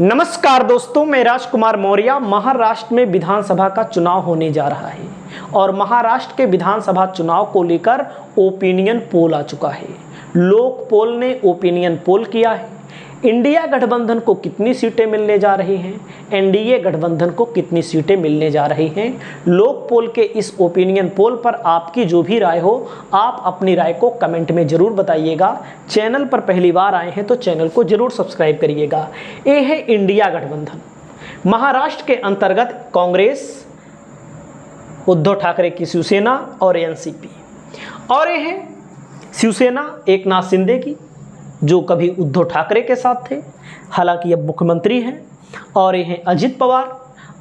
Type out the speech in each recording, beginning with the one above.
नमस्कार दोस्तों, मैं राजकुमार मौर्य। महाराष्ट्र में विधानसभा का चुनाव होने जा रहा है और महाराष्ट्र के विधानसभा चुनाव को लेकर ओपिनियन पोल आ चुका है। लोक पोल ने ओपिनियन पोल किया है। इंडिया गठबंधन को कितनी सीटें मिलने जा रही हैं, एनडीए गठबंधन को कितनी सीटें मिलने जा रही हैं। लोक पोल के इस ओपिनियन पोल पर आपकी जो भी राय हो, आप अपनी राय को कमेंट में ज़रूर बताइएगा। चैनल पर पहली बार आए हैं तो चैनल को ज़रूर सब्सक्राइब करिएगा। ये है इंडिया गठबंधन। महाराष्ट्र के अंतर्गत कांग्रेस, उद्धव ठाकरे की शिवसेना और एनसीपी, और ये है शिवसेना एकनाथ शिंदे की, जो कभी उद्धव ठाकरे के साथ थे, हालांकि अब मुख्यमंत्री हैं, और ये हैं अजित पवार,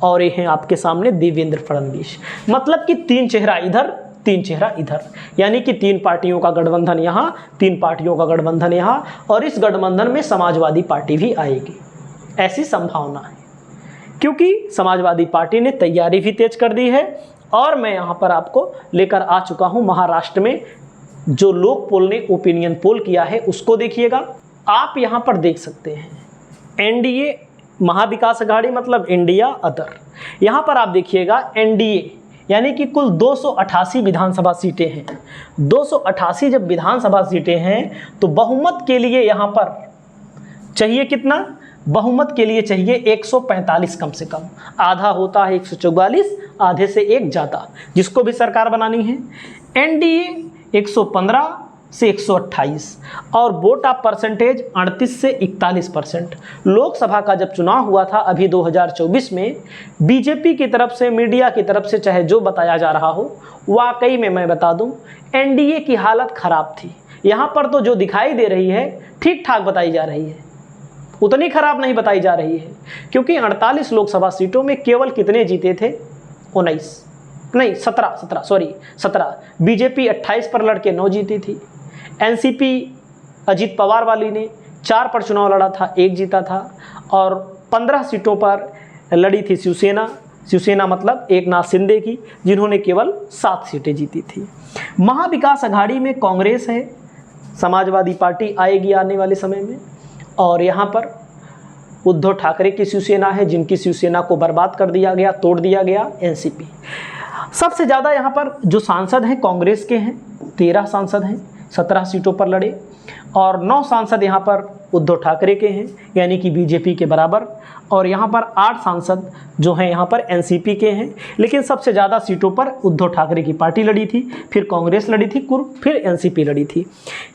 और ये हैं आपके सामने देवेंद्र फडणवीस। मतलब कि तीन चेहरा इधर, तीन चेहरा इधर, यानी कि तीन पार्टियों का गठबंधन यहाँ, तीन पार्टियों का गठबंधन यहाँ, और इस गठबंधन में समाजवादी पार्टी भी आएगी, ऐसी संभावना है, क्योंकि समाजवादी पार्टी ने तैयारी भी तेज कर दी है। और मैं यहाँ पर आपको लेकर आ चुका हूँ महाराष्ट्र में जो लोक पोल ने ओपिनियन पोल किया है, उसको देखिएगा। आप यहाँ पर देख सकते हैं एनडीए महाविकास अघाड़ी, मतलब इंडिया अदर। यहाँ पर आप देखिएगा एनडीए यानी कि कुल 288 विधानसभा सीटें हैं। 288 जब विधानसभा सीटें हैं तो बहुमत के लिए यहाँ पर चाहिए कितना? बहुमत के लिए चाहिए 145 कम से कम। आधा होता है 144, आधे से एक ज़्यादा, जिसको भी सरकार बनानी है। एनडीए 115 से 128 और वोट ऑफ परसेंटेज 38 से 41%। लोकसभा का जब चुनाव हुआ था अभी 2024 में, बीजेपी की तरफ से, मीडिया की तरफ से, चाहे जो बताया जा रहा हो, वाकई में मैं बता दूं एनडीए की हालत ख़राब थी। यहाँ पर तो जो दिखाई दे रही है ठीक ठाक बताई जा रही है, उतनी खराब नहीं बताई जा रही है, क्योंकि 48 लोकसभा सीटों में केवल कितने जीते थे? 17। बीजेपी 28 पर लड़के 9 जीती थी। एनसीपी अजित पवार वाली ने 4 पर चुनाव लड़ा था, 1 जीता था, और 15 सीटों पर लड़ी थी शिवसेना मतलब एकनाथ शिंदे की, जिन्होंने केवल 7 सीटें जीती थी। महाविकास अघाड़ी में कांग्रेस है, समाजवादी पार्टी आएगी आने वाले समय में, और यहाँ पर उद्धव ठाकरे की शिवसेना है, जिनकी शिवसेना को बर्बाद कर दिया गया, तोड़ दिया गया, एनसीपी। सबसे ज़्यादा यहाँ पर जो सांसद हैं कांग्रेस के हैं, 13 सांसद हैं, 17 सीटों पर लड़े, और 9 सांसद यहाँ पर उद्धव ठाकरे के हैं, यानी कि बीजेपी के बराबर, और यहाँ पर 8 सांसद जो हैं यहाँ पर एनसीपी के हैं। लेकिन सबसे ज़्यादा सीटों पर उद्धव ठाकरे की पार्टी लड़ी थी, फिर कांग्रेस लड़ी थी, फिर एनसीपी लड़ी थी।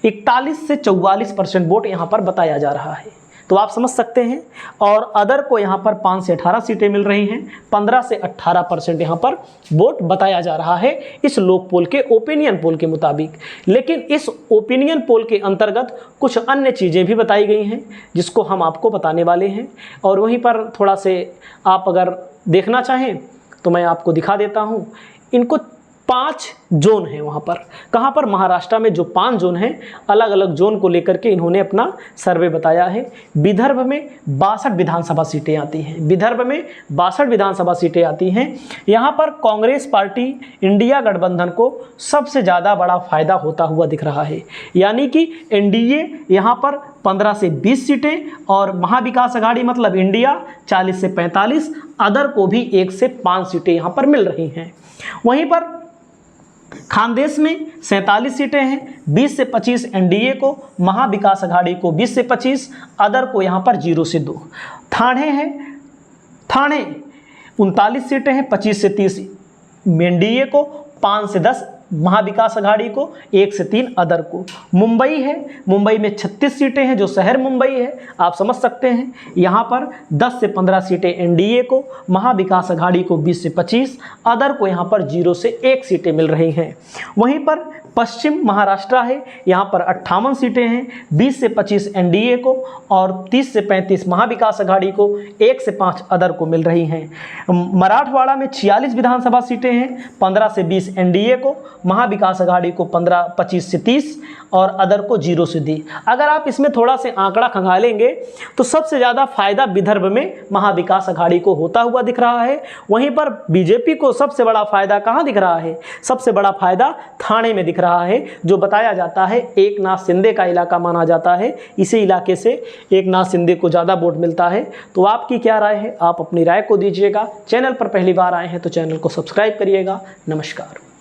41 से 44% वोट यहाँ पर बताया जा रहा है, तो आप समझ सकते हैं। और अदर को यहाँ पर 5 से 18 सीटें मिल रही हैं, 15 से 18% यहाँ पर वोट बताया जा रहा है इस लोक पोल के ओपिनियन पोल के मुताबिक। लेकिन इस ओपिनियन पोल के अंतर्गत कुछ अन्य चीज़ें भी बताई गई हैं, जिसको हम आपको बताने वाले हैं। और वहीं पर थोड़ा से आप अगर देखना चाहें तो मैं आपको दिखा देता हूँ। इनको 5 जोन हैं वहाँ पर। कहाँ पर? महाराष्ट्र में जो 5 जोन हैं, अलग अलग जोन को लेकर के इन्होंने अपना सर्वे बताया है। विदर्भ में 62 विधानसभा सीटें आती हैं, विदर्भ में 62 विधानसभा सीटें आती हैं। यहाँ पर कांग्रेस पार्टी, इंडिया गठबंधन को सबसे ज़्यादा बड़ा फायदा होता हुआ दिख रहा है, यानी कि एनडीए यहाँ पर 15 से 20 सीटें, और महाविकास अघाड़ी मतलब इंडिया 40 से 45, अदर को भी 1 से 5 सीटें यहाँ पर मिल रही हैं। वहीं पर खानदेश में 47 सीटें हैं, 20 से 25 एनडीए को, महाविकास अघाड़ी को 20 से 25, अदर को यहाँ पर 0 से 2। ठाणे है, ठाणे 39 सीटें हैं, 25 से 30 एनडीए को, 5 से 10 महाविकास अघाड़ी को, 1 से 3 अदर को। मुंबई है, मुंबई में 36 सीटें हैं, जो शहर मुंबई है, आप समझ सकते हैं। यहाँ पर 10 से 15 सीटें एनडीए को, महाविकास अघाड़ी को 20 से 25, अदर को यहाँ पर 0 से 1 सीटें मिल रही हैं। वहीं पर पश्चिम महाराष्ट्र है, यहाँ पर 58 सीटें हैं, 20 से 25 एनडीए को और 30 से 35 महाविकास अघाड़ी को, 1 से 5 अदर को मिल रही हैं। मराठवाड़ा में 46 विधानसभा सीटें हैं, 15 से 20 एनडीए को, महाविकास अघाड़ी को 25 से 30 और अदर को 0 से 2। अगर आप इसमें थोड़ा से आंकड़ा खंगालेंगे तो सबसे ज़्यादा फायदा विदर्भ में महाविकास अघाड़ी को होता हुआ दिख रहा है। वहीं पर बीजेपी को सबसे बड़ा फायदा कहाँ दिख रहा है? सबसे बड़ा फायदा ठाणे में दिख रहा है, जो बताया जाता है एकनाथ शिंदे का इलाका माना जाता है। इसी इलाके से एकनाथ शिंदे को ज़्यादा वोट मिलता है। तो आपकी क्या राय है? आप अपनी राय को दीजिएगा। चैनल पर पहली बार आए हैं तो चैनल को सब्सक्राइब करिएगा। नमस्कार।